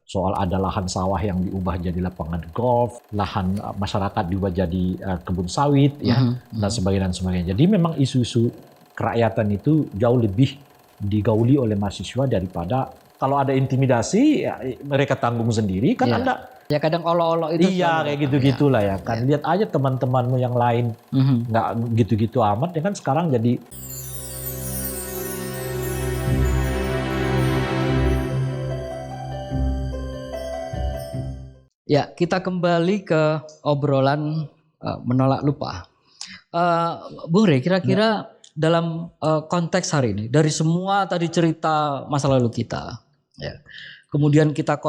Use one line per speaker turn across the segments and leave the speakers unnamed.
Soal ada lahan sawah yang diubah jadi lapangan golf, lahan masyarakat diubah jadi kebun sawit, ya, dan sebagainya. Jadi memang isu-isu kerakyatan itu jauh lebih digauli oleh mahasiswa daripada kalau ada intimidasi, ya, mereka tanggung sendiri kan. Anda
ya kadang olok-olok itu
iya kayak gitu-gitulah ya kan. Lihat aja teman-temanmu yang lain nggak gitu-gitu amat, ya kan sekarang jadi.
Ya, kita kembali ke obrolan menolak lupa. Bung Rey, kira-kira dalam konteks hari ini, dari semua tadi cerita masa lalu kita, ya, kemudian kita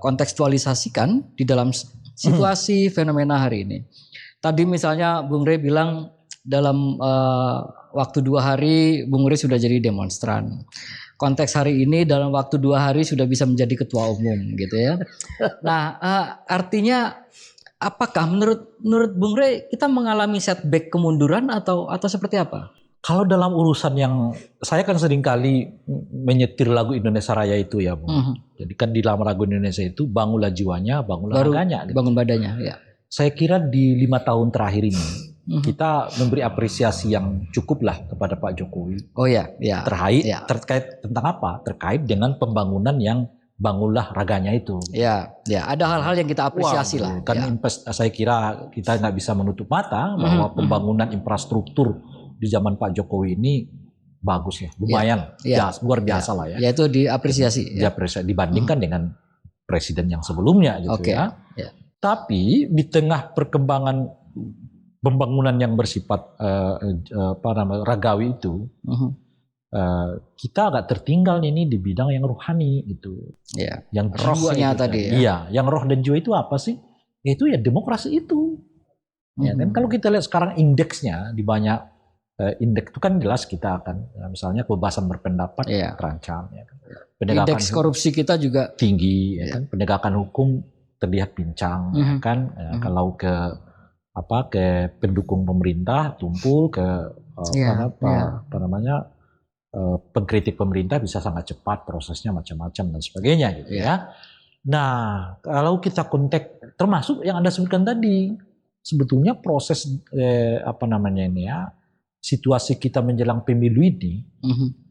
kontekstualisasikan di dalam situasi fenomena hari ini. Tadi misalnya Bung Rey bilang dalam waktu 2 hari Bung Rey sudah jadi demonstran. Konteks hari ini dalam waktu 2 hari sudah bisa menjadi ketua umum gitu ya. Nah, artinya apakah menurut Bung Rey kita mengalami setback kemunduran atau seperti apa?
Kalau dalam urusan yang saya kan seringkali menyetir lagu Indonesia Raya itu ya, Bung. Jadi kan di dalam lagu Indonesia itu bangunlah jiwanya, bangunlah raganya. Gitu.
Bangun badannya, ya.
Saya kira di 5 tahun terakhir ini kita memberi apresiasi yang cukup lah kepada Pak Jokowi.
Oh ya, ya.
Terkait tentang apa? Terkait dengan pembangunan yang bangunlah raganya itu.
Ya, ya. Ada hal-hal yang kita apresiasi lah.
Kan saya kira kita nggak bisa menutup mata bahwa pembangunan infrastruktur di zaman Pak Jokowi ini bagus ya, lumayan, luar biasa lah ya.
Ya itu diapresiasi.
Diapresiasi dibandingkan dengan presiden yang sebelumnya gitu ya. Tapi di tengah perkembangan pembangunan yang bersifat ragawi itu, kita agak tertinggal ini di bidang yang rohani gitu.
Ya.
Yang
rohnya
itu,
tadi.
Iya, yang roh dan jiwa itu apa sih? Itu ya demokrasi itu. Ya kan kalau kita lihat sekarang indeksnya di banyak indeks itu kan jelas kita akan misalnya kebebasan berpendapat terancam. Ya kan.
Indeks korupsi kita juga
tinggi. Ya kan. Penegakan hukum terlihat pincang. Ya kan. Kalau ke pendukung pemerintah tumpul ke pengkritik pemerintah bisa sangat cepat prosesnya macam-macam dan sebagainya gitu ya. Nah kalau kita konteks termasuk yang Anda sebutkan tadi sebetulnya proses situasi kita menjelang pemilu ini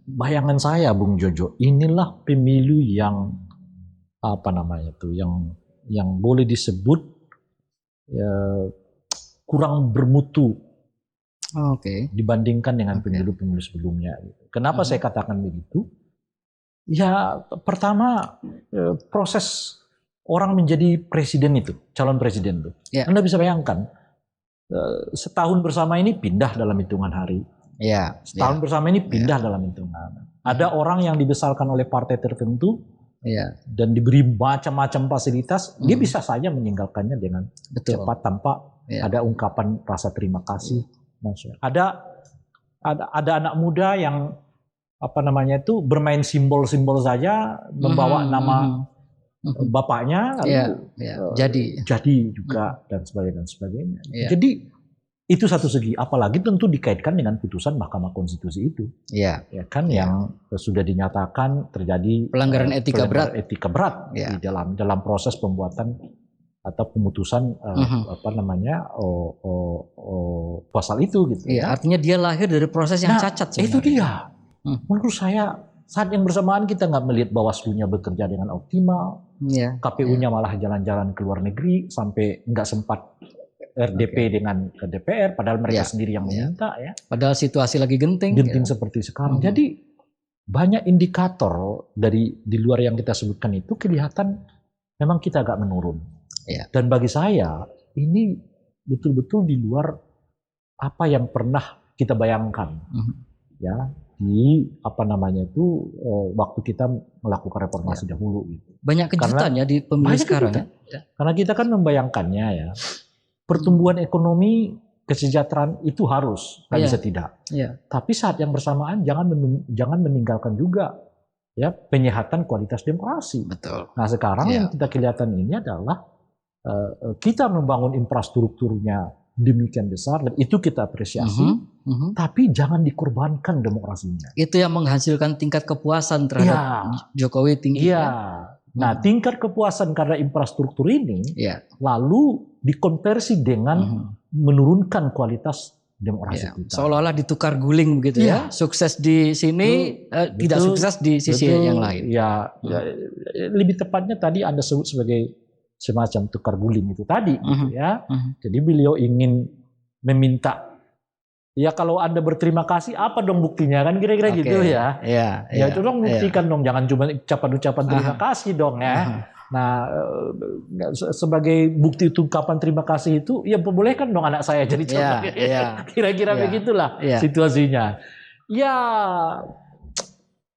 bayangan saya Bung Jojo inilah pemilu yang yang boleh disebut kurang bermutu dibandingkan dengan pemilu-pemilu sebelumnya. Kenapa saya katakan begitu? Ya pertama proses orang menjadi presiden itu, calon presiden itu. Anda bisa bayangkan setahun bersama ini pindah dalam hitungan hari. Setahun bersama ini pindah dalam hitungan. Ada orang yang dibesarkan oleh partai tertentu dan diberi macam-macam fasilitas, dia bisa saja meninggalkannya dengan cepat tanpa ada ungkapan rasa terima kasih. Ada anak muda yang bermain simbol-simbol saja, membawa nama bapaknya, lalu jadi juga dan sebagainya. Jadi itu satu segi, apalagi tentu dikaitkan dengan putusan Mahkamah Konstitusi itu, yang sudah dinyatakan terjadi
pelanggaran etika
berat di dalam proses pembuatan atau pemutusan pasal itu gitu.
Artinya dia lahir dari proses yang cacat sebenarnya.
Itu dia. Menurut saya saat yang bersamaan kita nggak melihat Bawaslu-nya bekerja dengan optimal, KPU-nya malah jalan-jalan ke luar negeri sampai nggak sempat RDP dengan ke DPR, padahal mereka sendiri yang meminta ya.
Padahal situasi lagi genting
seperti sekarang. Jadi banyak indikator di luar yang kita sebutkan itu kelihatan memang kita agak menurun. Dan bagi saya ini betul-betul di luar apa yang pernah kita bayangkan ya di waktu kita melakukan reformasi dahulu gitu.
Banyak kejutan di pemilu sekarang
Karena kita kan membayangkannya ya pertumbuhan ekonomi kesejahteraan itu harus bisa tidak. Tapi saat yang bersamaan jangan meninggalkan juga ya penyehatan kualitas demokrasi.
Betul.
Nah sekarang yang kita kelihatan ini adalah kita membangun infrastrukturnya demikian besar dan itu kita apresiasi. tapi jangan dikorbankan demokrasinya.
Itu yang menghasilkan tingkat kepuasan terhadap Jokowi tinggi.
Nah, tingkat kepuasan karena infrastruktur ini lalu dikonversi dengan menurunkan kualitas demokrasi kita.
Seolah-olah ditukar guling begitu ya. Sukses di sini, tidak sukses di sisi yang lain.
Lebih tepatnya tadi Anda sebut sebagai semacam tukar guling itu tadi, gitu ya. Jadi beliau ingin meminta, ya kalau Anda berterima kasih, apa dong buktinya kan kira-kira gitu ya. Ya itu dong buktikan dong, jangan cuma ucapan-ucapan terima kasih dong ya. Nah, sebagai bukti ungkapan terima kasih itu, ya bolehkan dong anak saya jadi contoh. Kira-kira begitulah situasinya. Ya,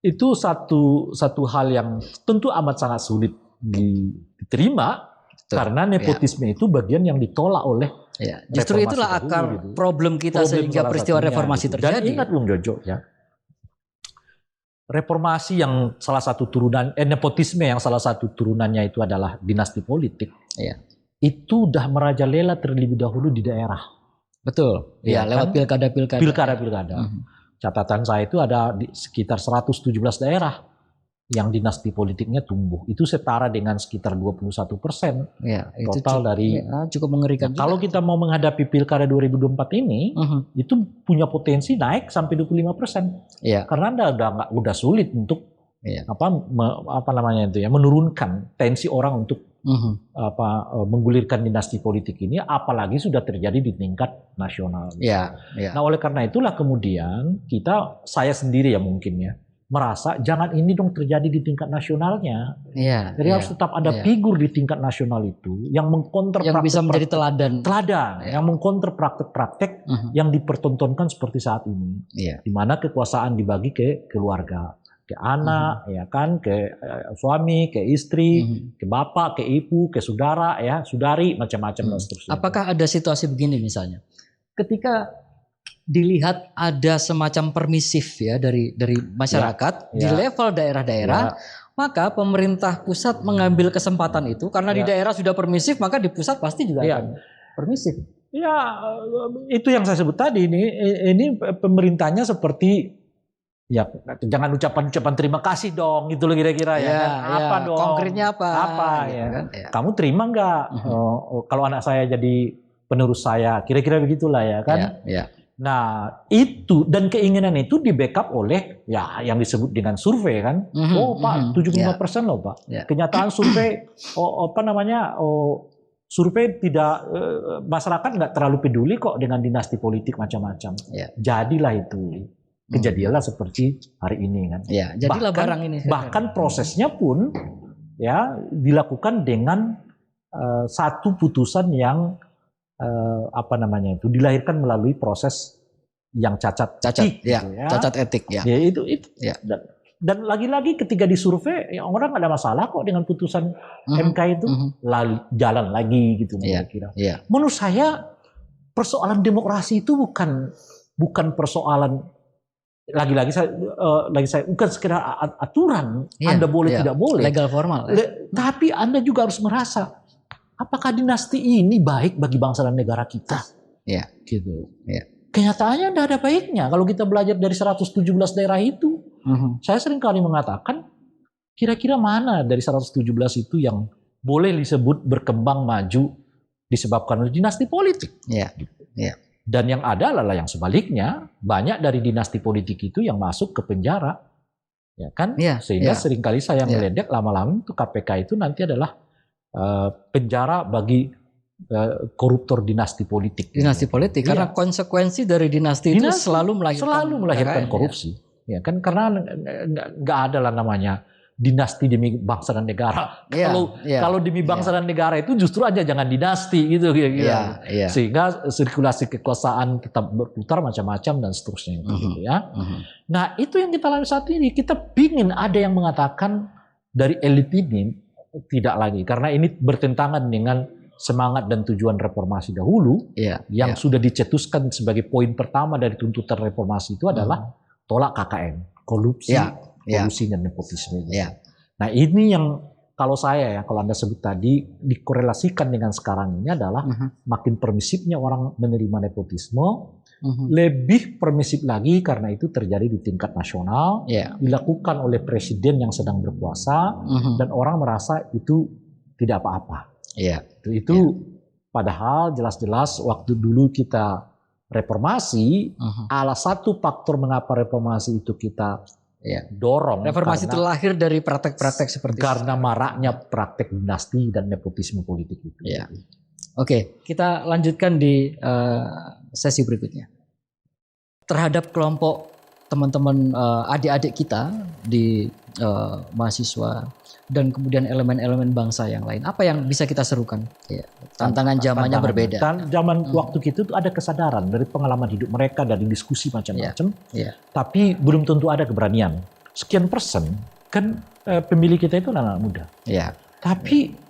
itu satu hal yang tentu amat sangat sulit diterima. Karena nepotisme itu bagian yang ditolak oleh
justru itulah akar problem kita sehingga peristiwa reformasi terjadi.
Dan ingat Bung Jojo ya, reformasi yang salah satu turunan nepotisme yang salah satu turunannya itu adalah dinasti politik. Itu udah merajalela terlebih dahulu di daerah.
Betul. Lewat pilkada-pilkada.
Pilkada-pilkada. Catatan saya itu ada di sekitar 117 daerah yang dinasti politiknya tumbuh. Itu setara dengan sekitar 21% total dari
cukup mengerikan.
Kalau kita mau menghadapi pilkada 2024 ini, itu punya potensi naik sampai 25%. Karena Anda udah sulit untuk menurunkan tensi orang untuk menggulirkan dinasti politik ini, apalagi sudah terjadi di tingkat nasional. Nah, oleh karena itulah kemudian saya sendiri ya mungkin ya, merasa jangan ini dong terjadi di tingkat nasionalnya. Jadi harus tetap ada figur di tingkat nasional itu yang mengkonter
yang bisa menjadi teladan,
yang mengkonter praktek-praktek yang dipertontonkan seperti saat ini, di mana kekuasaan dibagi ke keluarga, ke anak, ke suami, ke istri, ke bapak, ke ibu, ke saudara, saudari, macam-macam dan seterusnya.
Apakah ada situasi begini misalnya, ketika dilihat ada semacam permisif ya dari masyarakat di level daerah-daerah, maka pemerintah pusat mengambil kesempatan itu karena di daerah sudah permisif, maka di pusat pasti juga akan permisif.
Itu yang saya sebut tadi, ini pemerintahnya seperti jangan ucapan-ucapan terima kasih dong, gitu loh kira-kira apa dong?
Konkretnya apa?
Kamu terima nggak kalau anak saya jadi penerus saya? Kira-kira begitulah ya kan? Nah, itu dan keinginan itu di backup oleh yang disebut dengan survei kan. Pak, 75% loh Pak. Kenyataan survei survei tidak masyarakat nggak terlalu peduli kok dengan dinasti politik macam-macam. Jadilah itu. Kejadianlah seperti hari ini kan.
Jadilah barang ini.
Bahkan prosesnya pun dilakukan dengan satu putusan yang dilahirkan melalui proses yang cacat etik,
cacat etik
itu. Dan lagi-lagi ketika disurvei orang nggak ada masalah kok dengan putusan MK itu, lalu jalan lagi gitu kira-kira. Menurut saya persoalan demokrasi itu bukan persoalan lagi-lagi saya bukan sekedar aturan Anda boleh tidak boleh
legal formal,
tapi Anda juga harus merasa apakah dinasti ini baik bagi bangsa dan negara kita? Gitu. Kenyataannya tidak ada baiknya. Kalau kita belajar dari 117 daerah itu, saya sering kali mengatakan, kira-kira mana dari 117 itu yang boleh disebut berkembang maju disebabkan oleh dinasti politik? Dan yang ada adalah yang sebaliknya, banyak dari dinasti politik itu yang masuk ke penjara, sehingga seringkali saya meledek lama-lama itu KPK itu nanti adalah penjara bagi koruptor dinasti politik.
Karena konsekuensi dari dinasti itu selalu melahirkan
korupsi. Karena nggak ada lah namanya dinasti demi bangsa dan negara. Kalau demi bangsa dan negara itu justru aja jangan dinasti gitu. Sehingga sirkulasi kekuasaan tetap berputar macam-macam dan seterusnya. Nah itu yang kita lakukan saat ini. Kita pingin ada yang mengatakan dari elit ini tidak lagi, karena ini bertentangan dengan semangat dan tujuan reformasi dahulu yang sudah dicetuskan sebagai poin pertama dari tuntutan reformasi itu adalah tolak KKN, kolusi dan nepotisme. Nah ini yang kalau Anda sebut tadi dikorelasikan dengan sekarang ini adalah makin permisifnya orang menerima nepotisme, lebih permisif lagi karena itu terjadi di tingkat nasional, dilakukan oleh presiden yang sedang berkuasa, dan orang merasa itu tidak apa-apa. Itu padahal jelas-jelas waktu dulu kita reformasi, satu faktor mengapa reformasi itu kita dorong.
Reformasi terlahir dari praktek-praktek seperti
karena maraknya praktek dinasti dan nepotisme politik itu.
Oke, kita lanjutkan di sesi berikutnya. Terhadap kelompok teman-teman adik-adik kita di mahasiswa dan kemudian elemen-elemen bangsa yang lain, apa yang bisa kita serukan? Tantangan zamannya berbeda.
Zaman waktu itu ada kesadaran dari pengalaman hidup mereka, dari diskusi macam-macam. Tapi belum tentu ada keberanian. Sekian persen kan pemilih kita itu anak-anak muda. Tapi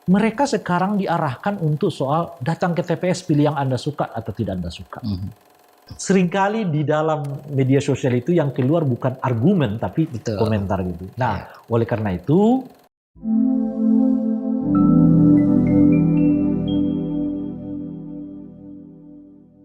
mereka sekarang diarahkan untuk soal datang ke TPS, pilih yang Anda suka atau tidak Anda suka. Seringkali di dalam media sosial itu yang keluar bukan argumen tapi komentar gitu. Nah, oleh karena itu